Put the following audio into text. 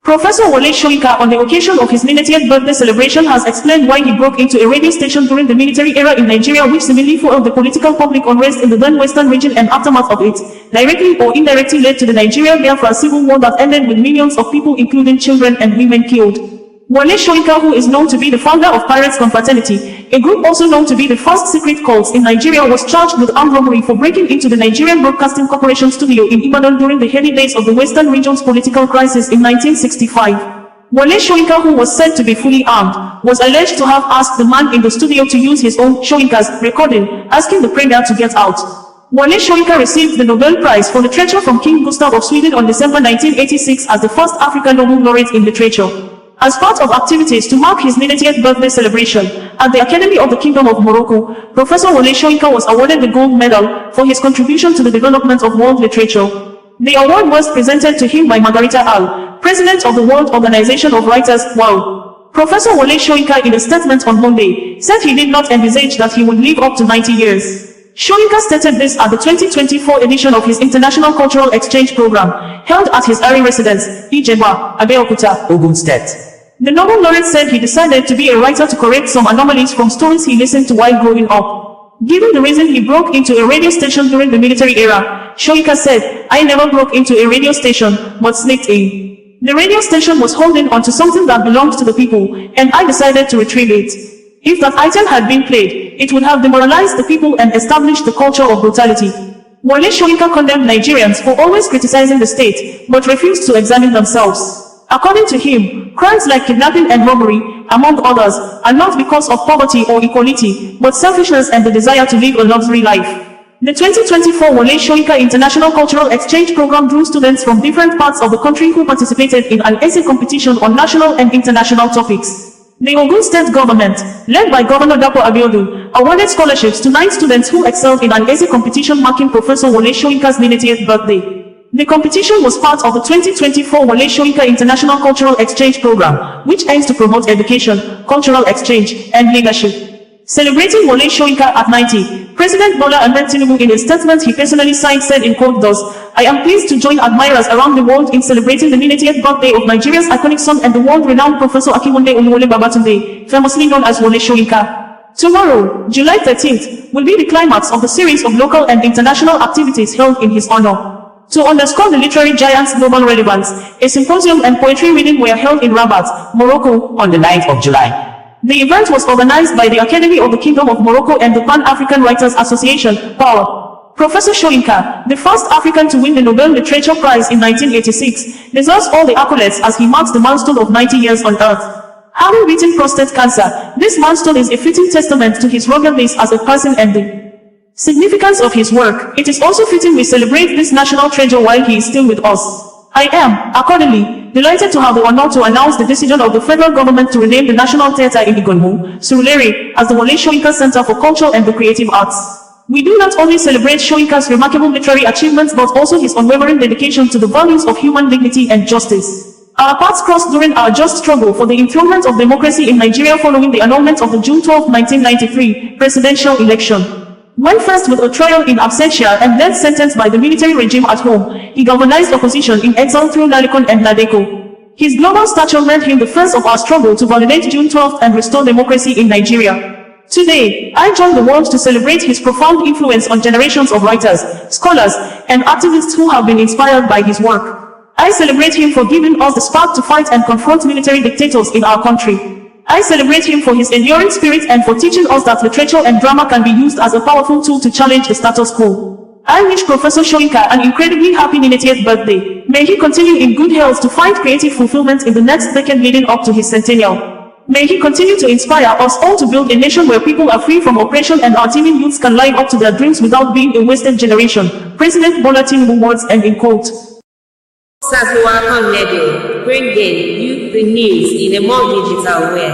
Professor Wole Soyinka, on the occasion of his 90th birthday celebration, has explained why he broke into a radio station during the military era in Nigeria, which seemingly fueled the political public unrest in the then Western region and aftermath of it, directly or indirectly led to the Nigeria-Biafra civil war that ended with millions of people, including children and women, killed. Wole Soyinka, who is known to be the founder of Pirates Confraternity, a group also known to be the first secret cults in Nigeria, was charged with armed robbery for breaking into the Nigerian Broadcasting Corporation studio in Ibadan during the heady days of the Western region's political crisis in 1965. Wole Soyinka, who was said to be fully armed, was alleged to have asked the man in the studio to use his own Soyinka's recording, asking the premier to get out. Wole Soyinka received the Nobel Prize for Literature from King Gustav of Sweden on December 1986 as the first African Nobel laureate in literature. As part of activities to mark his 90th birthday celebration, at the Academy of the Kingdom of Morocco, Professor Wole Soyinka was awarded the gold medal for his contribution to the development of world literature. The award was presented to him by Margarita Al, President of the World Organization of Writers, Wole. Professor Wole Soyinka, in a statement on Monday, said he did not envisage that he would live up to 90 years. Soyinka stated this at the 2024 edition of his International Cultural Exchange Program, held at his Ari residence, Ijebu, Abeokuta, Ogun State. The Nobel laureate said he decided to be a writer to correct some anomalies from stories he listened to while growing up. Given the reason he broke into a radio station during the military era, Soyinka said, "I never broke into a radio station, but sneaked in. The radio station was holding onto something that belonged to the people, and I decided to retrieve it. If that item had been played, it would have demoralized the people and established the culture of brutality." Wole Soyinka condemned Nigerians for always criticizing the state, but refused to examine themselves. According to him, crimes like kidnapping and robbery, among others, are not because of poverty or equality, but selfishness and the desire to live a luxury life. The 2024 Wole Soyinka International Cultural Exchange Program drew students from different parts of the country who participated in an essay competition on national and international topics. The Ogun State government, led by Governor Dapo Abiodun, awarded scholarships to 9 students who excelled in an essay competition marking Professor Wole Soyinka's 90th birthday. The competition was part of the 2024 Wole Soyinka International Cultural Exchange Program, which aims to promote education, cultural exchange, and leadership. Celebrating Wole Soyinka at 90, President Bola Ahmed Tinubu, in a statement he personally signed, said in quote thus, "I am pleased to join admirers around the world in celebrating the 90th birthday of Nigeria's iconic son and the world-renowned Professor Akinwunde Oluwole Babatunde, famously known as Wole Soyinka." Tomorrow, July 13th, will be the climax of the series of local and international activities held in his honor. To underscore the literary giant's global relevance, a symposium and poetry reading were held in Rabat, Morocco, on the 9th of July. The event was organized by the Academy of the Kingdom of Morocco and the Pan-African Writers Association, PAWA. Professor Soyinka, the first African to win the Nobel Literature Prize in 1986, deserves all the accolades as he marks the milestone of 90 years on Earth. Having beaten prostate cancer, this milestone is a fitting testament to his ruggedness as a person and the significance of his work. It is also fitting we celebrate this national treasure while he is still with us. I am, accordingly, delighted to have the honor to announce the decision of the federal government to rename the National Theatre in Igonmu, Surulere, as the Wole Soyinka Center for Culture and the Creative Arts. We do not only celebrate Soyinka's remarkable literary achievements but also his unwavering dedication to the values of human dignity and justice. Our paths crossed during our just struggle for the enthronement of democracy in Nigeria following the annulment of the June 12, 1993, presidential election. When first with a trial in absentia and then sentenced by the military regime at home, he galvanized opposition in exile through Lalikon and Ladeko. His global stature made him the first of our struggle to validate June 12 and restore democracy in Nigeria. Today, I join the world to celebrate his profound influence on generations of writers, scholars, and activists who have been inspired by his work. I celebrate him for giving us the spark to fight and confront military dictators in our country. I celebrate him for his enduring spirit and for teaching us that literature and drama can be used as a powerful tool to challenge the status quo. I wish Professor Soyinka an incredibly happy 90th birthday. May he continue in good health to find creative fulfillment in the next decade leading up to his centennial. May he continue to inspire us all to build a nation where people are free from oppression and our teeming youths can live up to their dreams without being a wasted generation. President Bola Tinubu words end in quote. OsazuwaAkonedo, bringing you the news in a more digital way.